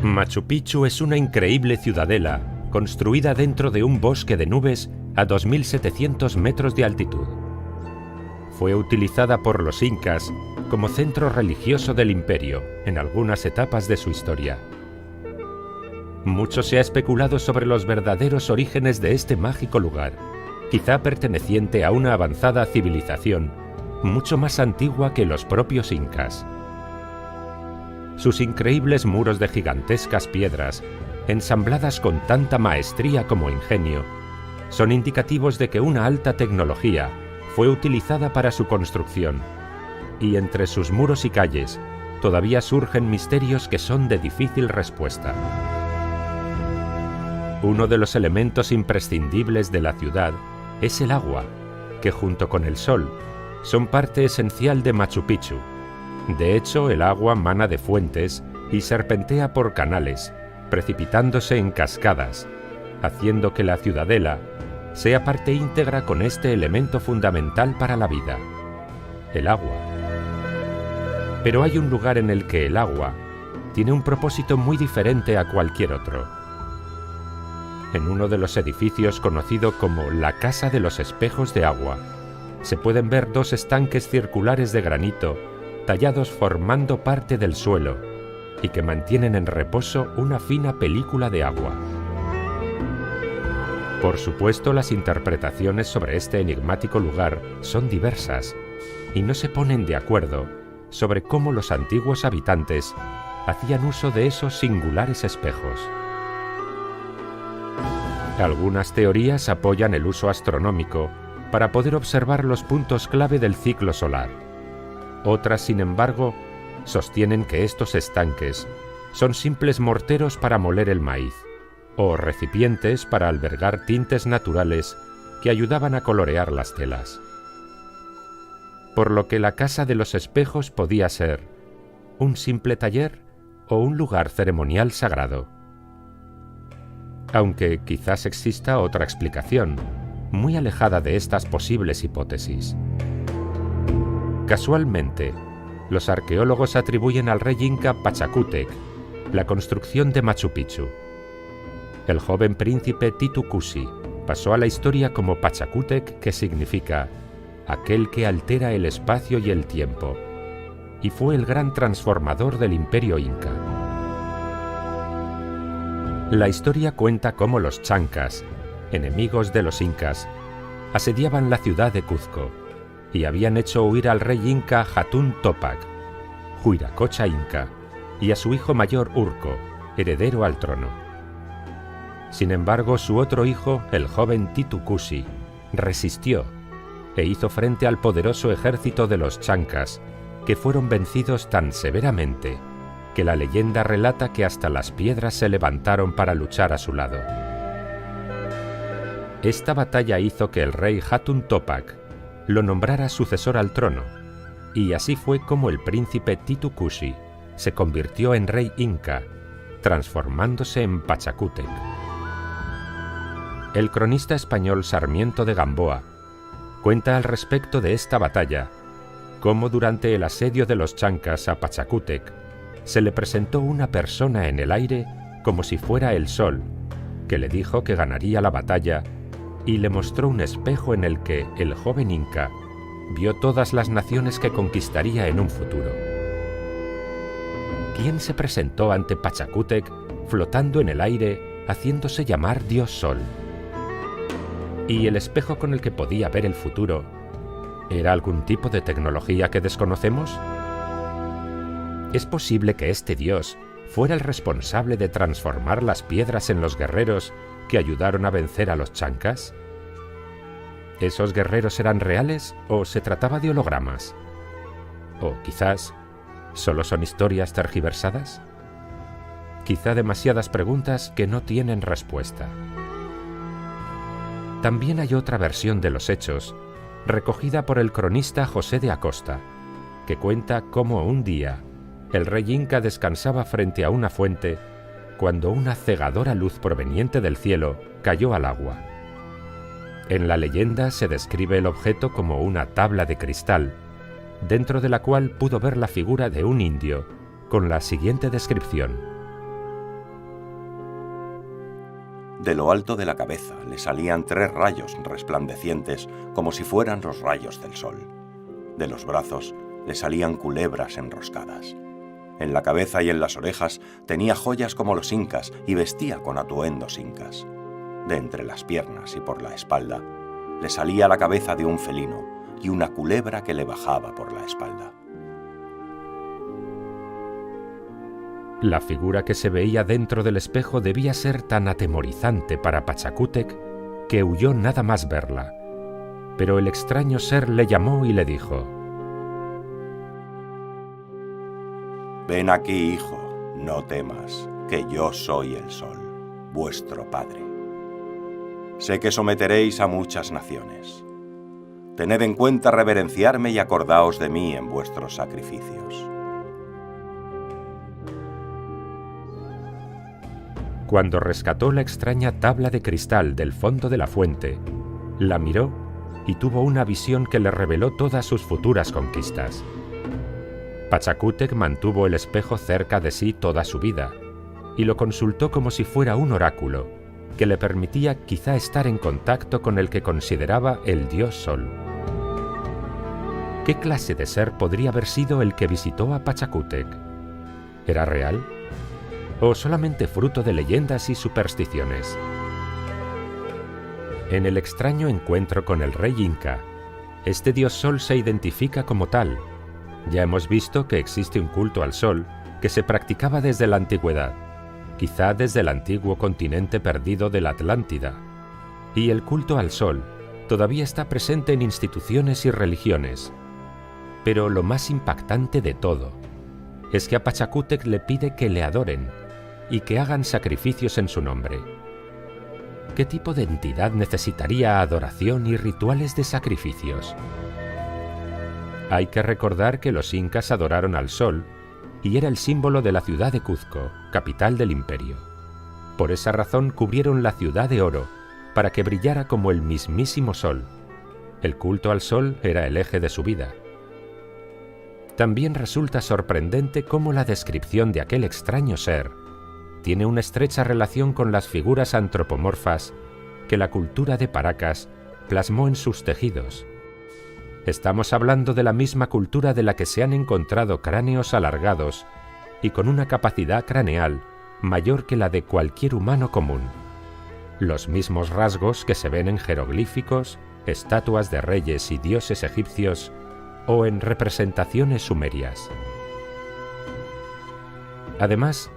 Machu Picchu es una increíble ciudadela construida dentro de un bosque de nubes a 2.700 metros de altitud. Fue utilizada por los incas como centro religioso del imperio en algunas etapas de su historia. Mucho se ha especulado sobre los verdaderos orígenes de este mágico lugar, quizá perteneciente a una avanzada civilización mucho más antigua que los propios incas. Sus increíbles muros de gigantescas piedras, ensambladas con tanta maestría como ingenio, son indicativos de que una alta tecnología fue utilizada para su construcción, y entre sus muros y calles todavía surgen misterios que son de difícil respuesta. Uno de los elementos imprescindibles de la ciudad es el agua, que junto con el sol son parte esencial de Machu Picchu. De hecho, el agua mana de fuentes y serpentea por canales, precipitándose en cascadas, haciendo que la ciudadela sea parte íntegra con este elemento fundamental para la vida, el agua. Pero hay un lugar en el que el agua tiene un propósito muy diferente a cualquier otro. En uno de los edificios conocido como la Casa de los Espejos de Agua, se pueden ver dos estanques circulares de granito tallados formando parte del suelo y que mantienen en reposo una fina película de agua. Por supuesto, las interpretaciones sobre este enigmático lugar son diversas y no se ponen de acuerdo sobre cómo los antiguos habitantes hacían uso de esos singulares espejos. Algunas teorías apoyan el uso astronómico para poder observar los puntos clave del ciclo solar. Otras, sin embargo, sostienen que estos estanques son simples morteros para moler el maíz o recipientes para albergar tintes naturales que ayudaban a colorear las telas. Por lo que la Casa de los Espejos podía ser un simple taller o un lugar ceremonial sagrado. Aunque quizás exista otra explicación, muy alejada de estas posibles hipótesis. Casualmente, los arqueólogos atribuyen al rey inca Pachacútec la construcción de Machu Picchu. El joven príncipe Titu Cuzi pasó a la historia como Pachacútec, que significa aquel que altera el espacio y el tiempo, y fue el gran transformador del imperio inca. La historia cuenta cómo los chancas, enemigos de los incas, asediaban la ciudad de Cuzco y habían hecho huir al rey inca Hatun Topac, Huiracocha inca, y a su hijo mayor Urco, heredero al trono. Sin embargo, su otro hijo, el joven Titu Cuzi, resistió e hizo frente al poderoso ejército de los chancas, que fueron vencidos tan severamente que la leyenda relata que hasta las piedras se levantaron para luchar a su lado. Esta batalla hizo que el rey Hatun Topac lo nombrara sucesor al trono, y así fue como el príncipe Titu Cuzi se convirtió en rey inca, transformándose en Pachacútec. El cronista español Sarmiento de Gamboa cuenta al respecto de esta batalla cómo durante el asedio de los chancas a Pachacútec se le presentó una persona en el aire como si fuera el sol, que le dijo que ganaría la batalla y le mostró un espejo en el que el joven inca vio todas las naciones que conquistaría en un futuro. ¿Quién se presentó ante Pachacútec flotando en el aire, haciéndose llamar Dios Sol? ¿Y el espejo con el que podía ver el futuro era algún tipo de tecnología que desconocemos? ¿Es posible que este dios fuera el responsable de transformar las piedras en los guerreros que ayudaron a vencer a los chancas? ¿Esos guerreros eran reales o se trataba de hologramas? ¿O quizás solo son historias tergiversadas? Quizá demasiadas preguntas que no tienen respuesta. También hay otra versión de los hechos, recogida por el cronista José de Acosta, que cuenta cómo un día el rey inca descansaba frente a una fuente cuando una cegadora luz proveniente del cielo cayó al agua. En la leyenda se describe el objeto como una tabla de cristal, dentro de la cual pudo ver la figura de un indio con la siguiente descripción: De lo alto de la cabeza le salían 3 rayos resplandecientes como si fueran los rayos del sol. De los brazos le salían culebras enroscadas. En la cabeza y en las orejas tenía joyas como los incas y vestía con atuendos incas. De entre las piernas y por la espalda le salía la cabeza de un felino y una culebra que le bajaba por la espalda. La figura que se veía dentro del espejo debía ser tan atemorizante para Pachacútec que huyó nada más verla. Pero el extraño ser le llamó y le dijo: «Ven aquí, hijo, no temas, que yo soy el sol, vuestro padre. Sé que someteréis a muchas naciones. Tened en cuenta reverenciarme y acordaos de mí en vuestros sacrificios». Cuando rescató la extraña tabla de cristal del fondo de la fuente, la miró y tuvo una visión que le reveló todas sus futuras conquistas. Pachacútec mantuvo el espejo cerca de sí toda su vida y lo consultó como si fuera un oráculo que le permitía quizá estar en contacto con el que consideraba el dios Sol. ¿Qué clase de ser podría haber sido el que visitó a Pachacútec? ¿Era real? ¿O solamente fruto de leyendas y supersticiones? En el extraño encuentro con el rey Inca, este dios Sol se identifica como tal. Ya hemos visto que existe un culto al Sol que se practicaba desde la antigüedad, quizá desde el antiguo continente perdido de la Atlántida. Y el culto al Sol todavía está presente en instituciones y religiones. Pero lo más impactante de todo es que a Pachacútec le pide que le adoren y que hagan sacrificios en su nombre. ¿Qué tipo de entidad necesitaría adoración y rituales de sacrificios? Hay que recordar que los incas adoraron al sol y era el símbolo de la ciudad de Cuzco, capital del imperio. Por esa razón cubrieron la ciudad de oro, para que brillara como el mismísimo sol. El culto al sol era el eje de su vida. También resulta sorprendente cómo la descripción de aquel extraño ser tiene una estrecha relación con las figuras antropomorfas que la cultura de Paracas plasmó en sus tejidos. Estamos hablando de la misma cultura de la que se han encontrado cráneos alargados y con una capacidad craneal mayor que la de cualquier humano común. Los mismos rasgos que se ven en jeroglíficos, estatuas de reyes y dioses egipcios o en representaciones sumerias. Además,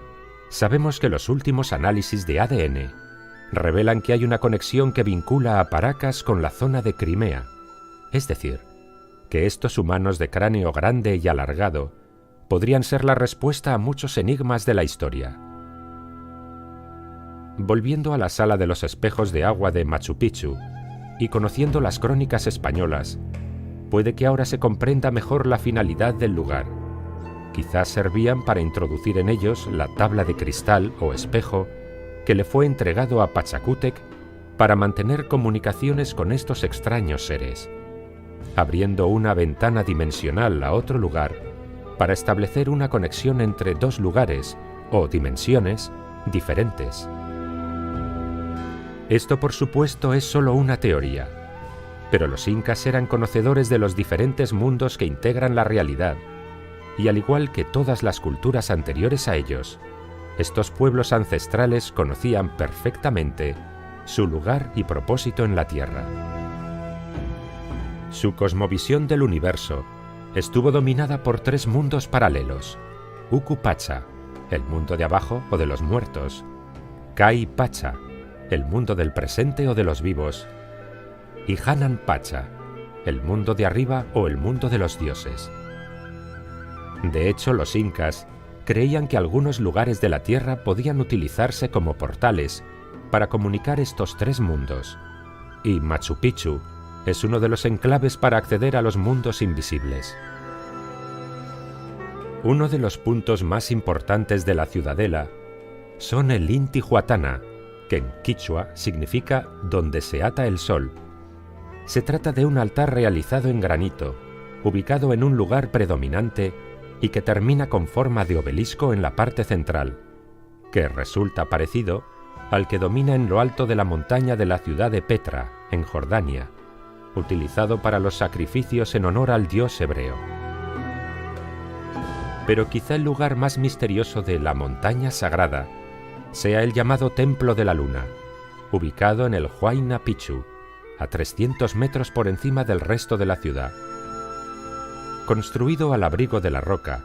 sabemos que los últimos análisis de ADN revelan que hay una conexión que vincula a Paracas con la zona de Crimea, es decir, que estos humanos de cráneo grande y alargado podrían ser la respuesta a muchos enigmas de la historia. Volviendo a la sala de los espejos de agua de Machu Picchu y conociendo las crónicas españolas, puede que ahora se comprenda mejor la finalidad del lugar. Quizás servían para introducir en ellos la tabla de cristal o espejo que le fue entregado a Pachacútec para mantener comunicaciones con estos extraños seres, abriendo una ventana dimensional a otro lugar para establecer una conexión entre dos lugares o dimensiones diferentes. Esto, por supuesto, es solo una teoría, pero los incas eran conocedores de los diferentes mundos que integran la realidad, y al igual que todas las culturas anteriores a ellos, estos pueblos ancestrales conocían perfectamente su lugar y propósito en la Tierra. Su cosmovisión del universo estuvo dominada por 3 mundos paralelos: Uku Pacha, el mundo de abajo o de los muertos; Kai Pacha, el mundo del presente o de los vivos; y Hanan Pacha, el mundo de arriba o el mundo de los dioses. De hecho, los incas creían que algunos lugares de la Tierra podían utilizarse como portales para comunicar estos 3 mundos, y Machu Picchu es uno de los enclaves para acceder a los mundos invisibles. Uno de los puntos más importantes de la ciudadela son el Intihuatana, que en quichua significa donde se ata el sol. Se trata de un altar realizado en granito, ubicado en un lugar predominante y que termina con forma de obelisco en la parte central, que resulta parecido al que domina en lo alto de la montaña de la ciudad de Petra, en Jordania, utilizado para los sacrificios en honor al dios hebreo. Pero quizá el lugar más misterioso de la montaña sagrada sea el llamado Templo de la Luna, ubicado en el Huayna Picchu, a 300 metros por encima del resto de la ciudad. Construido al abrigo de la roca,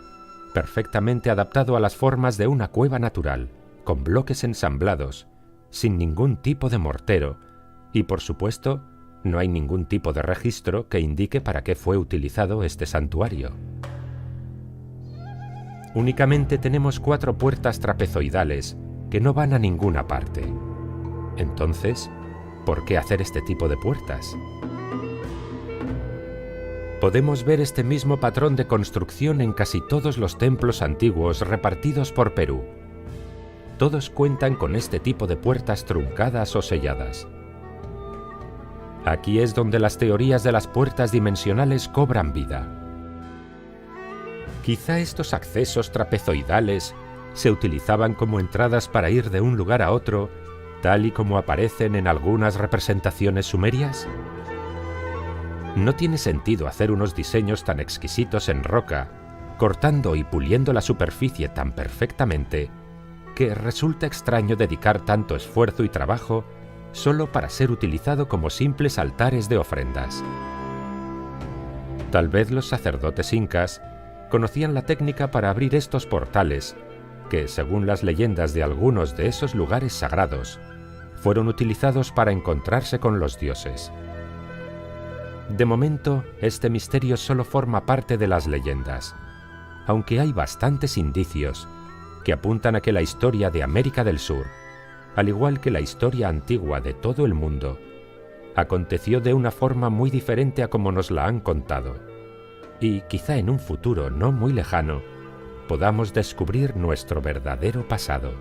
perfectamente adaptado a las formas de una cueva natural, con bloques ensamblados, sin ningún tipo de mortero, y por supuesto, no hay ningún tipo de registro que indique para qué fue utilizado este santuario. Únicamente tenemos 4 puertas trapezoidales que no van a ninguna parte. Entonces, ¿por qué hacer este tipo de puertas? Podemos ver este mismo patrón de construcción en casi todos los templos antiguos repartidos por Perú. Todos cuentan con este tipo de puertas truncadas o selladas. Aquí es donde las teorías de las puertas dimensionales cobran vida. Quizá estos accesos trapezoidales se utilizaban como entradas para ir de un lugar a otro, tal y como aparecen en algunas representaciones sumerias. No tiene sentido hacer unos diseños tan exquisitos en roca, cortando y puliendo la superficie tan perfectamente, que resulta extraño dedicar tanto esfuerzo y trabajo solo para ser utilizado como simples altares de ofrendas. Tal vez los sacerdotes incas conocían la técnica para abrir estos portales, que, según las leyendas de algunos de esos lugares sagrados, fueron utilizados para encontrarse con los dioses. De momento, este misterio solo forma parte de las leyendas, aunque hay bastantes indicios que apuntan a que la historia de América del Sur, al igual que la historia antigua de todo el mundo, aconteció de una forma muy diferente a como nos la han contado, y quizá en un futuro no muy lejano podamos descubrir nuestro verdadero pasado.